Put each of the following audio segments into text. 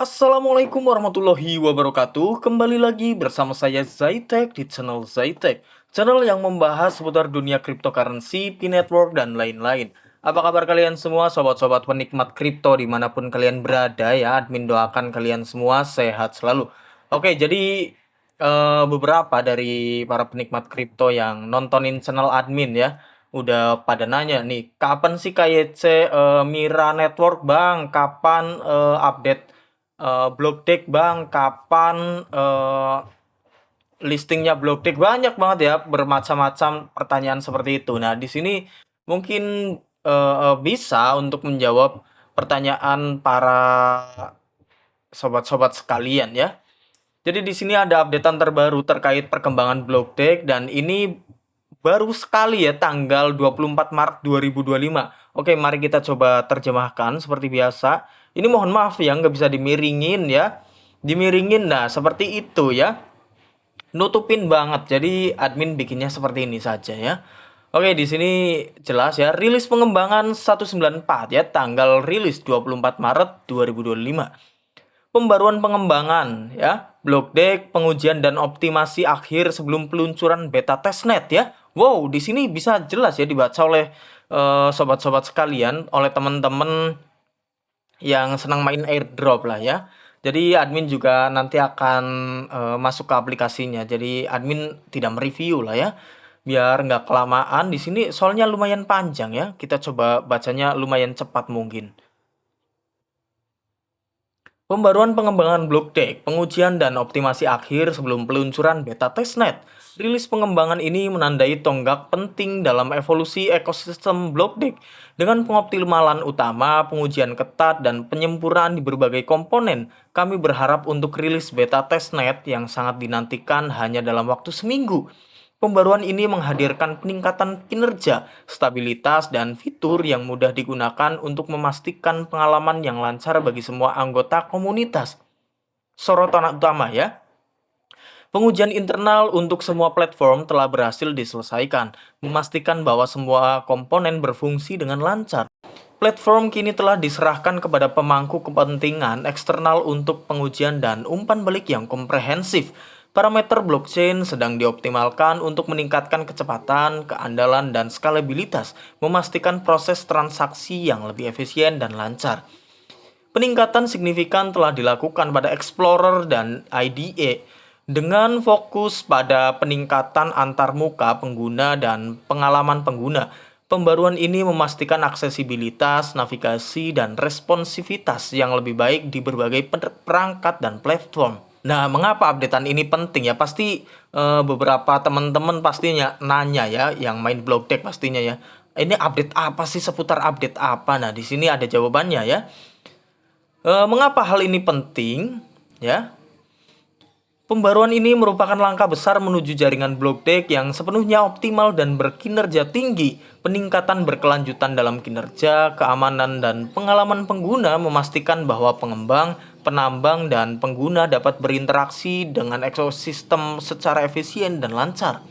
Assalamualaikum warahmatullahi wabarakatuh. Kembali lagi bersama saya Zaitek di channel Zaitek, channel yang membahas seputar dunia cryptocurrency, P-Network, dan lain-lain. Apa kabar kalian semua, sobat-sobat penikmat kripto dimanapun kalian berada ya? Admin doakan kalian semua sehat selalu. Oke, jadi beberapa dari para penikmat kripto yang nontonin channel admin ya, udah pada nanya nih, kapan sih KYC Mira Network bang? Kapan update Blockdeck bang? Kapan listingnya Blockdeck? Banyak banget ya, bermacam-macam pertanyaan seperti itu. Nah, di sini mungkin bisa untuk menjawab pertanyaan para sobat-sobat sekalian ya. Jadi di sini ada updatean terbaru terkait perkembangan Blockdeck dan ini baru sekali ya tanggal 24 Maret 2025. Oke, mari kita coba terjemahkan seperti biasa. Ini mohon maaf ya nggak bisa dimiringin ya. Dimiringin nah seperti itu ya. Nutupin banget. Jadi admin bikinnya seperti ini saja ya. Oke, di sini jelas ya, rilis pengembangan 194 ya, tanggal rilis 24 Maret 2025. Pembaruan pengembangan ya, Blockdeck, pengujian dan optimasi akhir sebelum peluncuran beta testnet ya. Wow, di sini bisa jelas ya dibaca oleh sobat-sobat sekalian, oleh teman-teman yang senang main airdrop lah ya. Jadi admin juga nanti akan masuk ke aplikasinya. Jadi admin tidak mereview lah ya. Biar nggak kelamaan di sini soalnya lumayan panjang ya. Kita coba bacanya lumayan cepat mungkin. Pembaruan pengembangan Blockdeck, pengujian dan optimasi akhir sebelum peluncuran beta testnet. Rilis pengembangan ini menandai tonggak penting dalam evolusi ekosistem Blockdeck dengan pengoptimalan utama, pengujian ketat, dan penyempurnaan di berbagai komponen. Kami berharap untuk rilis beta testnet yang sangat dinantikan hanya dalam waktu seminggu. Pembaruan ini menghadirkan peningkatan kinerja, stabilitas, dan fitur yang mudah digunakan untuk memastikan pengalaman yang lancar bagi semua anggota komunitas. Sorotan utama ya, pengujian internal untuk semua platform telah berhasil diselesaikan, memastikan bahwa semua komponen berfungsi dengan lancar. Platform kini telah diserahkan kepada pemangku kepentingan eksternal untuk pengujian dan umpan balik yang komprehensif. Parameter blockchain sedang dioptimalkan untuk meningkatkan kecepatan, keandalan, dan skalabilitas, memastikan proses transaksi yang lebih efisien dan lancar. Peningkatan signifikan telah dilakukan pada Explorer dan IDE dengan fokus pada peningkatan antarmuka pengguna dan pengalaman pengguna. Pembaruan ini memastikan aksesibilitas, navigasi, dan responsivitas yang lebih baik di berbagai perangkat dan platform. Nah, mengapa updatean ini penting ya? Pasti beberapa teman-teman pastinya nanya ya, yang main Blockdeck pastinya ya. Ini update apa sih, seputar update apa? Nah, di sini ada jawabannya ya. Mengapa hal ini penting? Ya, pembaruan ini merupakan langkah besar menuju jaringan Blockdeck yang sepenuhnya optimal dan berkinerja tinggi. Peningkatan berkelanjutan dalam kinerja, keamanan, dan pengalaman pengguna memastikan bahwa pengembang, penambang, dan pengguna dapat berinteraksi dengan ekosistem secara efisien dan lancar.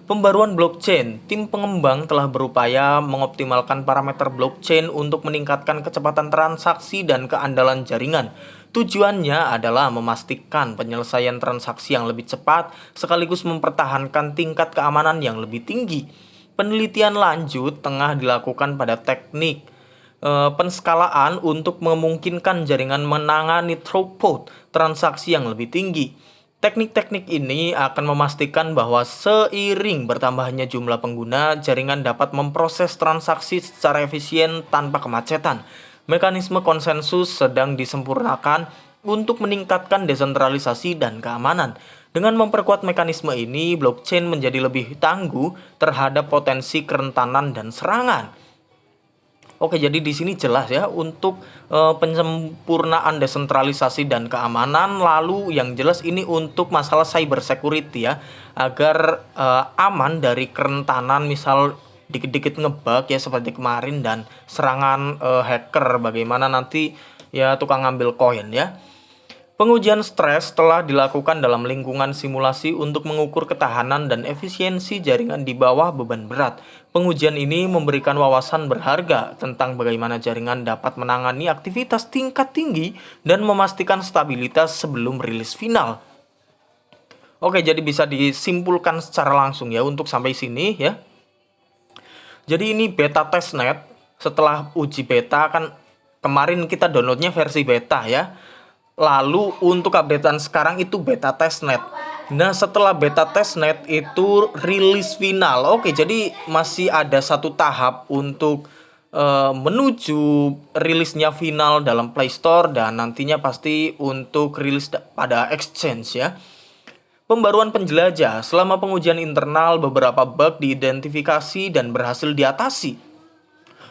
Pembaruan blockchain, tim pengembang telah berupaya mengoptimalkan parameter blockchain untuk meningkatkan kecepatan transaksi dan keandalan jaringan. Tujuannya adalah memastikan penyelesaian transaksi yang lebih cepat, sekaligus mempertahankan tingkat keamanan yang lebih tinggi. Penelitian lanjut tengah dilakukan pada teknik penskalaan untuk memungkinkan jaringan menangani throughput transaksi yang lebih tinggi. Teknik-teknik ini akan memastikan bahwa seiring bertambahnya jumlah pengguna, jaringan dapat memproses transaksi secara efisien tanpa kemacetan. Mekanisme konsensus sedang disempurnakan untuk meningkatkan desentralisasi dan keamanan. Dengan memperkuat mekanisme ini, blockchain menjadi lebih tangguh terhadap potensi kerentanan dan serangan. Oke, jadi di sini jelas ya untuk penyempurnaan desentralisasi dan keamanan. Lalu yang jelas ini untuk masalah cyber security ya, agar aman dari kerentanan misal dikit-dikit ngebug ya seperti kemarin dan serangan hacker. Bagaimana nanti ya tukang ngambil koin ya. Pengujian stres telah dilakukan dalam lingkungan simulasi untuk mengukur ketahanan dan efisiensi jaringan di bawah beban berat. Pengujian ini memberikan wawasan berharga tentang bagaimana jaringan dapat menangani aktivitas tingkat tinggi dan memastikan stabilitas sebelum rilis final. Oke, jadi bisa disimpulkan secara langsung ya untuk sampai sini ya. Jadi ini beta testnet. Setelah uji beta kan kemarin kita downloadnya versi beta ya. Lalu untuk updatean sekarang itu beta testnet. Nah, setelah beta testnet itu rilis final. Oke, jadi masih ada satu tahap untuk menuju rilisnya final dalam Play Store dan nantinya pasti untuk rilis pada Exchange ya. Pembaruan penjelajah. Selama pengujian internal, beberapa bug diidentifikasi dan berhasil diatasi.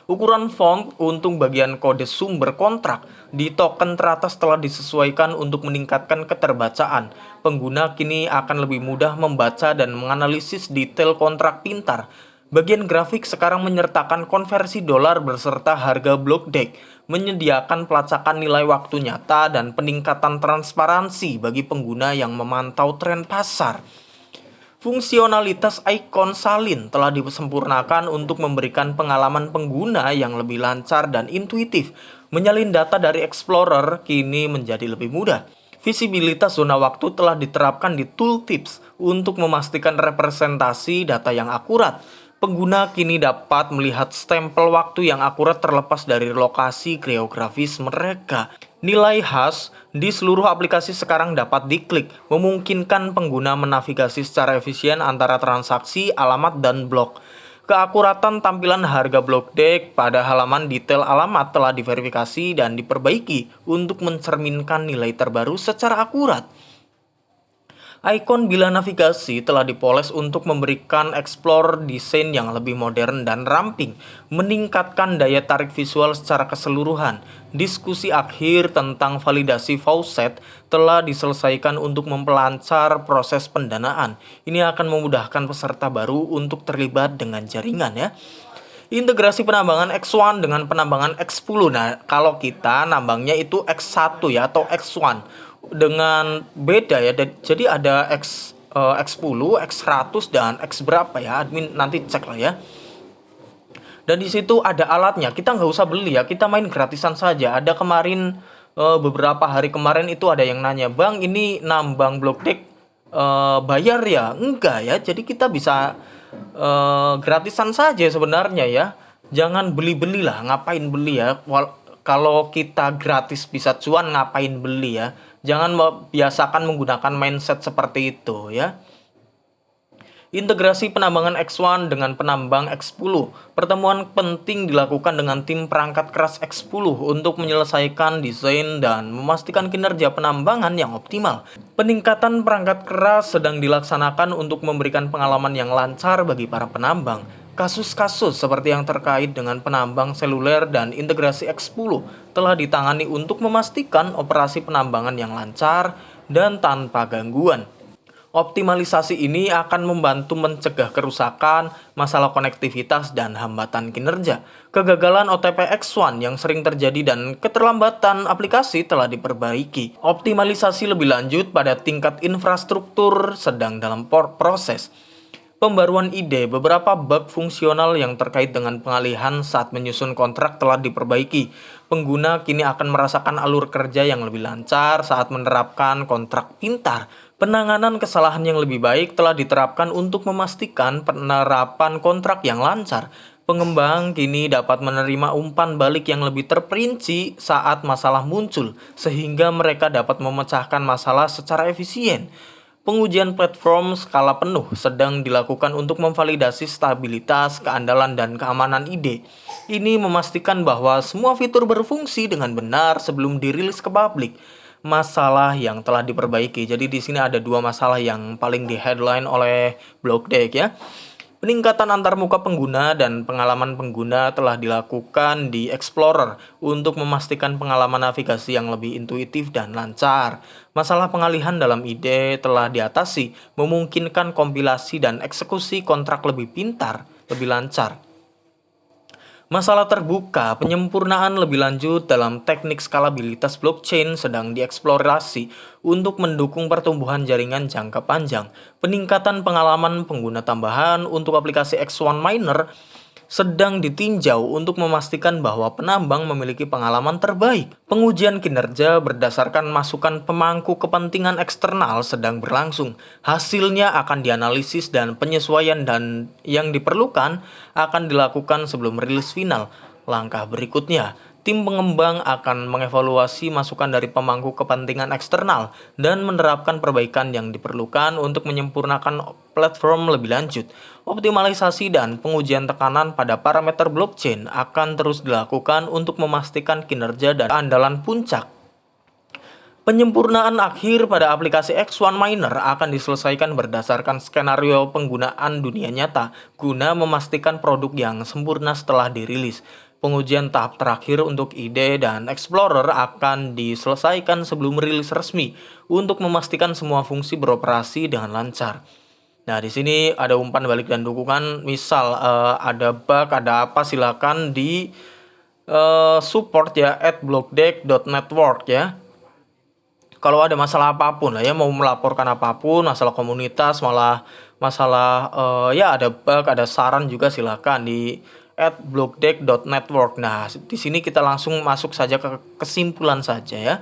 Ukuran font untuk bagian kode sumber kontrak di token teratas telah disesuaikan untuk meningkatkan keterbacaan. Pengguna kini akan lebih mudah membaca dan menganalisis detail kontrak pintar. Bagian grafik sekarang menyertakan konversi dolar beserta harga block DEX, menyediakan pelacakan nilai waktu nyata dan peningkatan transparansi bagi pengguna yang memantau tren pasar. Fungsionalitas ikon salin telah disempurnakan untuk memberikan pengalaman pengguna yang lebih lancar dan intuitif. Menyalin data dari Explorer kini menjadi lebih mudah. Visibilitas zona waktu telah diterapkan di tooltips untuk memastikan representasi data yang akurat. Pengguna kini dapat melihat stempel waktu yang akurat terlepas dari lokasi geografis mereka. Nilai hash di seluruh aplikasi sekarang dapat diklik, memungkinkan pengguna menavigasi secara efisien antara transaksi, alamat, dan blok. Keakuratan tampilan harga blok DEX pada halaman detail alamat telah diverifikasi dan diperbaiki untuk mencerminkan nilai terbaru secara akurat. Ikon bila navigasi telah dipoles untuk memberikan explore desain yang lebih modern dan ramping, meningkatkan daya tarik visual secara keseluruhan. Diskusi akhir tentang validasi faucet telah diselesaikan untuk memperlancar proses pendanaan. Ini akan memudahkan peserta baru untuk terlibat dengan jaringan ya. Integrasi penambangan X1 dengan penambangan X10. Nah, kalau kita nambangnya itu X1 ya atau X1 dengan beda ya. Jadi ada X10, X100 dan X berapa ya? Admin nanti cek lah ya. Dan di situ ada alatnya. Kita nggak usah beli ya. Kita main gratisan saja. Ada kemarin beberapa hari kemarin itu ada yang nanya, "Bang, ini nambang blok DEX bayar ya?" Enggak ya. Jadi kita bisa gratisan saja sebenarnya ya. Jangan beli-beli lah. Ngapain beli ya? Kalau kita gratis bisa cuan, ngapain beli ya? Jangan biasakan menggunakan mindset seperti itu ya. Integrasi penambangan X1 dengan penambang X10. Pertemuan penting dilakukan dengan tim perangkat keras X10 untuk menyelesaikan desain dan memastikan kinerja penambangan yang optimal. Peningkatan perangkat keras sedang dilaksanakan untuk memberikan pengalaman yang lancar bagi para penambang. Kasus-kasus seperti yang terkait dengan penambang seluler dan integrasi X10 telah ditangani untuk memastikan operasi penambangan yang lancar dan tanpa gangguan. Optimalisasi ini akan membantu mencegah kerusakan, masalah konektivitas, dan hambatan kinerja. Kegagalan OTP X1 yang sering terjadi dan keterlambatan aplikasi telah diperbaiki. Optimalisasi lebih lanjut pada tingkat infrastruktur sedang dalam proses. Pembaruan ide, beberapa bug fungsional yang terkait dengan pengalihan saat menyusun kontrak telah diperbaiki. Pengguna kini akan merasakan alur kerja yang lebih lancar saat menerapkan kontrak pintar. Penanganan kesalahan yang lebih baik telah diterapkan untuk memastikan penerapan kontrak yang lancar. Pengembang kini dapat menerima umpan balik yang lebih terperinci saat masalah muncul, sehingga mereka dapat memecahkan masalah secara efisien. Pengujian platform skala penuh sedang dilakukan untuk memvalidasi stabilitas, keandalan, dan keamanan ide. Ini memastikan bahwa semua fitur berfungsi dengan benar sebelum dirilis ke publik. Masalah yang telah diperbaiki. Jadi di sini ada dua masalah yang paling di headline oleh blog DEX ya. Peningkatan antarmuka pengguna dan pengalaman pengguna telah dilakukan di Explorer untuk memastikan pengalaman navigasi yang lebih intuitif dan lancar. Masalah pengalihan dalam ide telah diatasi, memungkinkan kompilasi dan eksekusi kontrak lebih pintar, lebih lancar. Masalah terbuka, penyempurnaan lebih lanjut dalam teknik skalabilitas blockchain sedang dieksplorasi untuk mendukung pertumbuhan jaringan jangka panjang. Peningkatan pengalaman pengguna tambahan untuk aplikasi X1 Miner sedang ditinjau untuk memastikan bahwa penambang memiliki pengalaman terbaik. Pengujian kinerja berdasarkan masukan pemangku kepentingan eksternal sedang berlangsung. Hasilnya akan dianalisis dan penyesuaian dan yang diperlukan akan dilakukan sebelum rilis final. Langkah berikutnya, tim pengembang akan mengevaluasi masukan dari pemangku kepentingan eksternal dan menerapkan perbaikan yang diperlukan untuk menyempurnakan platform lebih lanjut. Optimalisasi dan pengujian tekanan pada parameter blockchain akan terus dilakukan untuk memastikan kinerja dan andalan puncak. Penyempurnaan akhir pada aplikasi X1 Miner akan diselesaikan berdasarkan skenario penggunaan dunia nyata guna memastikan produk yang sempurna setelah dirilis. Pengujian tahap terakhir untuk ide dan Explorer akan diselesaikan sebelum rilis resmi untuk memastikan semua fungsi beroperasi dengan lancar. Nah, di sini ada umpan balik dan dukungan. Misal ada bug, ada apa, silakan di support ya @blockdeck.network ya. Kalau ada masalah apapun lah ya, mau melaporkan apapun, masalah komunitas, masalah ya ada bug, ada saran juga silakan di @blockdeck.network. Nah, di sini kita langsung masuk saja ke kesimpulan saja ya.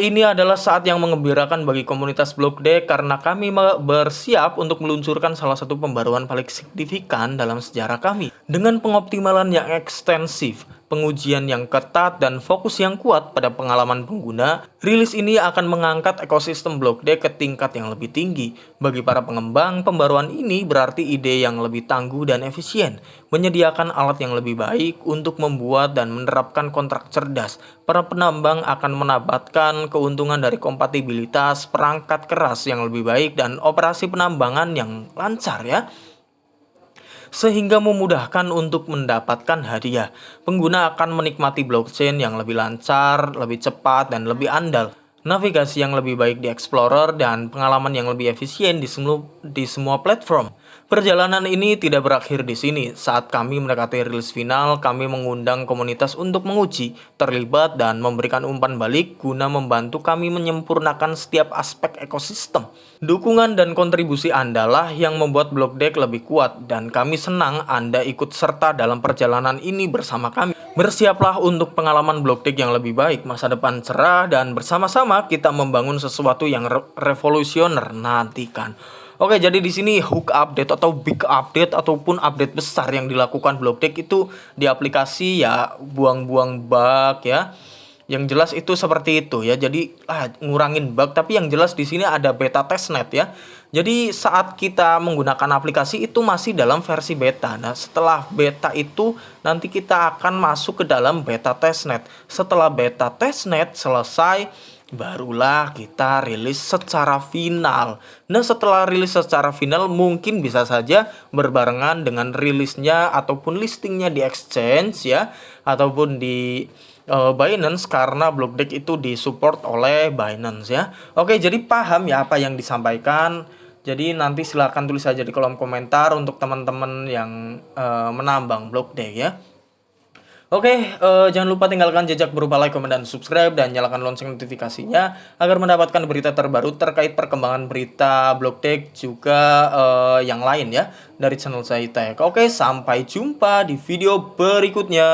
Ini adalah saat yang menggembirakan bagi komunitas Blockdeck karena kami bersiap untuk meluncurkan salah satu pembaruan paling signifikan dalam sejarah kami. Dengan pengoptimalan yang ekstensif, pengujian yang ketat, dan fokus yang kuat pada pengalaman pengguna, rilis ini akan mengangkat ekosistem Blockdeck ke tingkat yang lebih tinggi. Bagi para pengembang, pembaruan ini berarti ide yang lebih tangguh dan efisien, menyediakan alat yang lebih baik untuk membuat dan menerapkan kontrak cerdas. Para penambang akan mendapatkan keuntungan dari kompatibilitas perangkat keras yang lebih baik dan operasi penambangan yang lancar ya, sehingga memudahkan untuk mendapatkan hadiah. Pengguna akan menikmati blockchain yang lebih lancar, lebih cepat, dan lebih andal. Navigasi yang lebih baik di Explorer dan pengalaman yang lebih efisien di semua platform. Perjalanan ini tidak berakhir di sini. Saat kami mendekati rilis final, kami mengundang komunitas untuk menguji, terlibat, dan memberikan umpan balik guna membantu kami menyempurnakan setiap aspek ekosistem. Dukungan dan kontribusi Anda lah yang membuat Blockdeck lebih kuat, dan kami senang Anda ikut serta dalam perjalanan ini bersama kami. Bersiaplah untuk pengalaman Blockdeck yang lebih baik, masa depan cerah, dan bersama-sama kita membangun sesuatu yang revolusioner. Nantikan. Oke, jadi di sini hook update atau big update ataupun update besar yang dilakukan Blockdeck itu di aplikasi ya buang-buang bug ya. Yang jelas itu seperti itu ya. Jadi ngurangin bug, tapi yang jelas di sini ada beta testnet ya. Jadi saat kita menggunakan aplikasi itu masih dalam versi beta. Nah, setelah beta itu nanti kita akan masuk ke dalam beta testnet. Setelah beta testnet selesai, barulah kita rilis secara final. Nah, setelah rilis secara final mungkin bisa saja berbarengan dengan rilisnya ataupun listingnya di exchange ya, ataupun di Binance karena Blockdeck itu disupport oleh Binance ya. Oke, jadi paham ya apa yang disampaikan. Jadi nanti silahkan tulis saja di kolom komentar untuk teman-teman yang menambang Blockdeck ya. Oke, jangan lupa tinggalkan jejak berupa like, komen, dan subscribe, dan nyalakan lonceng notifikasinya agar mendapatkan berita terbaru terkait perkembangan berita Blockdeck juga yang lain ya dari channel saya Tech. Oke, sampai jumpa di video berikutnya.